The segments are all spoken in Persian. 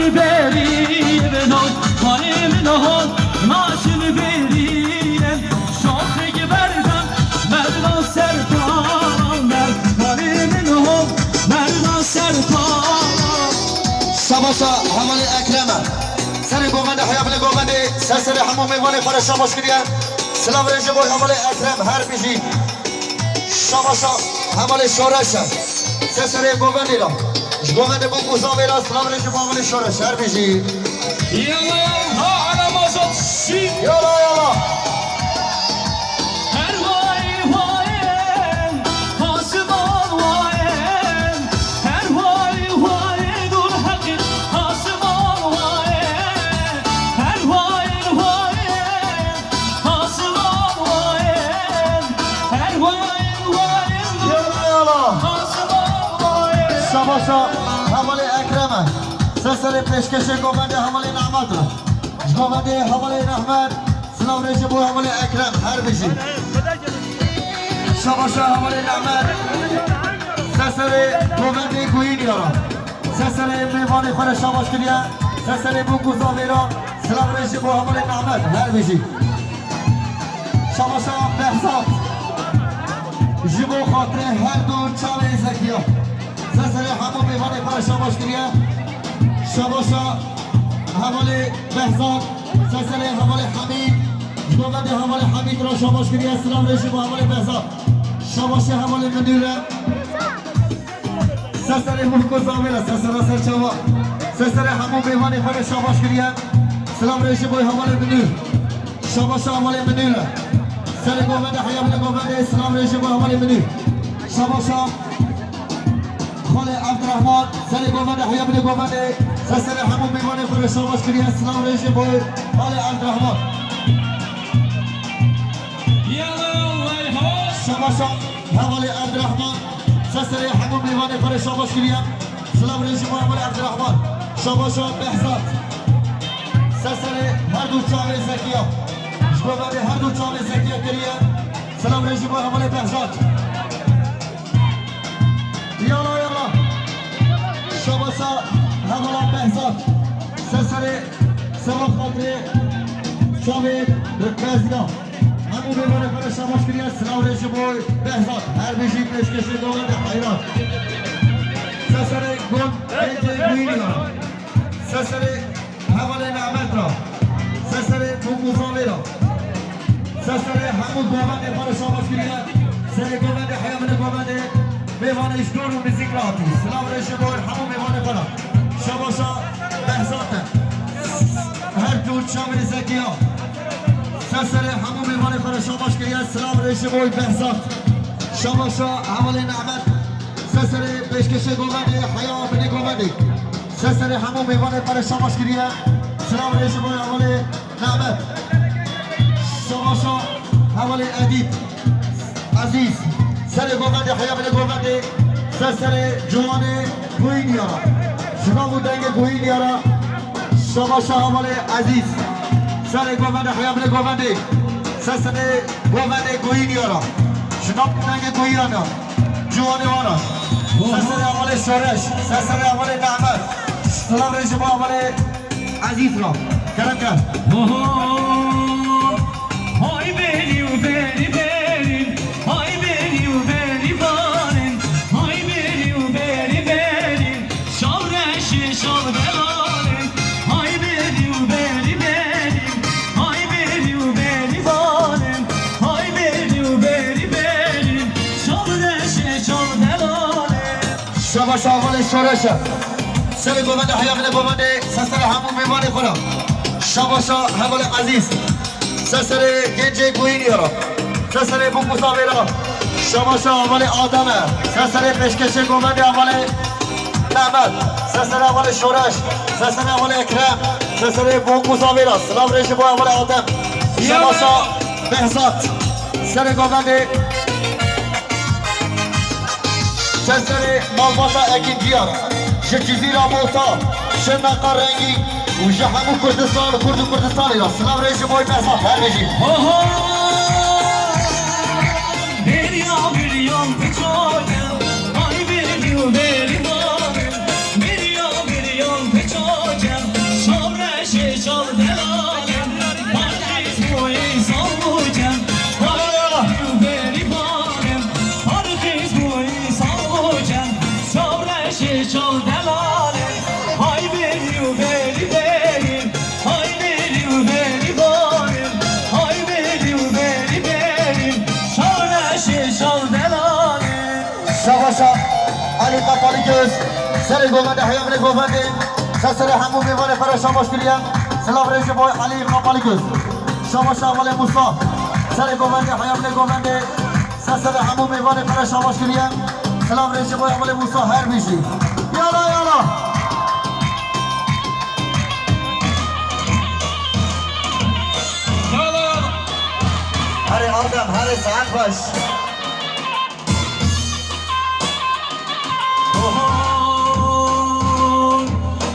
ماشین بری بنام خانم نهان ماشین بریم شاخه بردم مردان سرطان خانم نهان مردان سرطان شباشا همال اکرمه سر گوونده حیابل گوونده سر همون میوانه پر شباش کردیم سلام رنج بای همال اکرم هر بیشی شباشا همال شورش سر گوونده را گوونده بو گوزاوی را سلام رنج بای همال شورش هر بیشی یالا ها علم آزاد شی یالا یالا هر وای وایم حاسبان وایم هر وای وای دور حقی حاسبان وایم هر وای وایم حاسبان وایم هر وای وایم یالا یالا حاسبان وایم شباشا همال اکرمه سر پیشکش گوونده همال نعمت را گوونده همال رحمت سلام رنج بای همال اکرم هر بیشی شباشا همال نعمت سر گوونده گوینی را سر میوان خود شباش کردیم سر بو گوزاوی را سلام رنج بای همال نعمت هر بیشی شباشا بحثات جبو خاطر هر دو چاوه زکیه سر همون میوان خود شباش کردیم شباشا حوالی بهزاد سلسله حوالی حمید گوونده حوالی حمید را شباش کردی اسلام رشی با حوالی بهزاد شباشا حوالی منیره سلسله محکو زامیره سلسله سرچاوا سلسله همون بیوانی خود شباش کردی سلام رشی با حوالی منیر شباشا حوالی منیره سر گوونده حیابل گوونده اسلام رشی با حوالی منیر شباشا خاله عبدالرحمن سر گوونده حیابل گوونده سر همون میوانه خود شباش کردی اسلام رژیم بای خاله عبدالرحمن شباشا حوالی عبدالرحمن سر همون میوانه خود شباش کردی اسلام رژیم بای حوالی عبدالرحمن شباشا بهزاد سر هر دو چاوه زکیه گوونده هر دو چاوه زکیه کردی اسلام رژیم بای حوالی بهزاد یالا یالا شباشا حوالا بهزاد سر سبا خاطر شاوید رکازگاه همون بیمانه کنه شباش کردی سلام رژیم بای بهزاد هر بیشی پیشکشی گوونده حیران سر گل ایجه گوینی را سر حوال نعمت را سر بوگوزاوی را سر همون گوونده کنه شباش کردی سر گوونده حیامن گوونده میوانه اشتور و موزیک را آتی سلام رژیم بای همون میوانه کنه شباشا بهزاد هر دو چاوی زکی ها سر همون میوانه کنه شباش کردی سلام رژیم بای بهزاد شباشا حوالی نعمت سر پیشکش گوونده حیا بنی گوونده سر همون میوانه کنه شباش کردی سلام رژیم بای حوالی نعمت شباشا حوالی ادیب عزیز سر گوونده حیا بنی گوونده سر جوان گوینی ها شما بودنگ گوینی ها شباشا حوالی عزیز سر گوونده حیا بنی گوونده سر گوونده گوینی ها شما بودنگ گوینی ها جوان ها سر حوالی شورش سر حوالی نعمت سلام رژیم حوالی عزیز را کرم کرد های بری و بری بریم های بری و بری باریم های بری و بری بریم شورش شور بباریم های بری و بری بریم های بری و بری باریم های بری و بری بریم شورش شور بباریم شباشا حوالی شورش سر گوونده حیامن گوونده سر همون میوانی خورم شباشا حوالی عزیز سر گنجه گوینی را سر بوگوزاوی را شباشا حوالی آدمه سر پیشکش گوونده حوالی نعمت سر حوالی شورش سر حوالی اکرم سر بوگوزاوی را سلام رژیم بای حوالی آدم شباشا بهزاد سر گوونده سر مالبازا اکین دیار جزیره موتا شمقا رنگی و همون کردستان و کردستانی را سلام رژیم بای بهزاد هر رژیم Beriyan beriyan peçoğum, ay beri beri bari. Beriyan beriyan peçoğum, göz. Seni govende hayamını govende. Sesleri hamu mevane fara şabaş giriyem. Selam reji boy Ali kapalı göz. Şabaş avale Musa. Seni govende hayamını govende. Sesleri hamu mevane fara şabaş giriyem. Selam reji boy avale Musa her bir şey. Yala yala. Hadi Adam, hadi saat baş.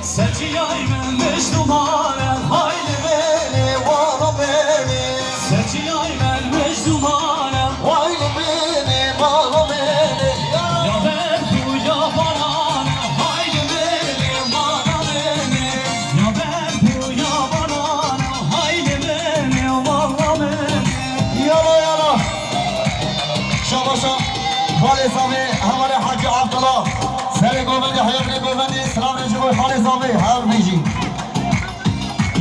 Seçiyay melmiş dumanım haydi beni valla beni Seçiyay melmiş dumanım Haydi beni, bağla beni. Ya ben bu ya bana haydi beni valla beni Ya ben bu ya bana haydi beni valla beni Yala yala. Şabaşa. Halis abi, hamare Hacı Abdullah. Seni govendi, hayamını govendi. Selam reji boy Halis abi, her bir şey.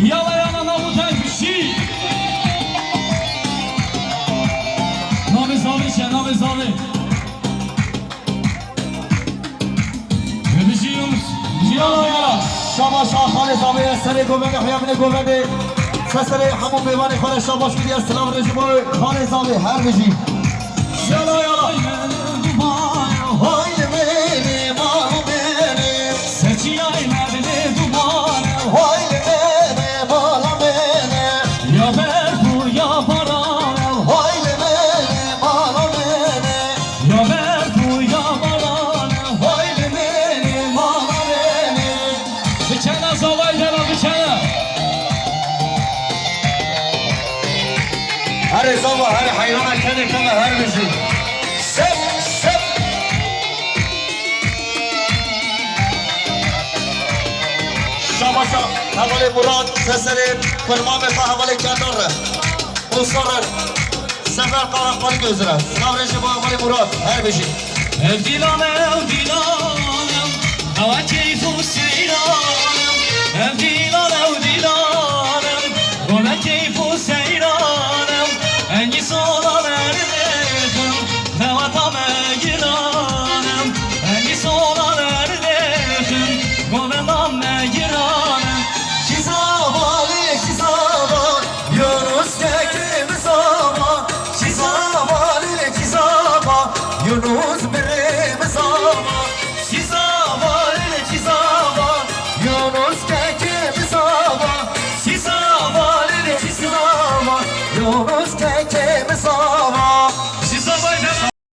Yala yala namutay bir şey Namiz abi şey namiz abi Ne bir şey yok Yala yala Şabaşa Halis abi, seni govendi, hayamını govendi. Sesleri hamu meyvani kare şabaş gidiyor. Selam reji boy Halis abi, her bir şey. Yala yala. Haydi beni, bağla beni. Seçiyay merdini dumanı Haydi beni, bağla beni. Ya ver bu ya bana Haydi beni, bağla beni. Ya ver bu ya bana Haydi beni, bağla beni. Bir kere zavay deme bir kere Her sabah, her hayrana kendi keme, her bir şey. Sep, sep. Şabaşa, havale Murat, sesleri, kırmameta havale kendorre. Uluslararası, sefer karakları gözüne. Sınav reji bu havale Murat, her bir şey. Evdilan evdilan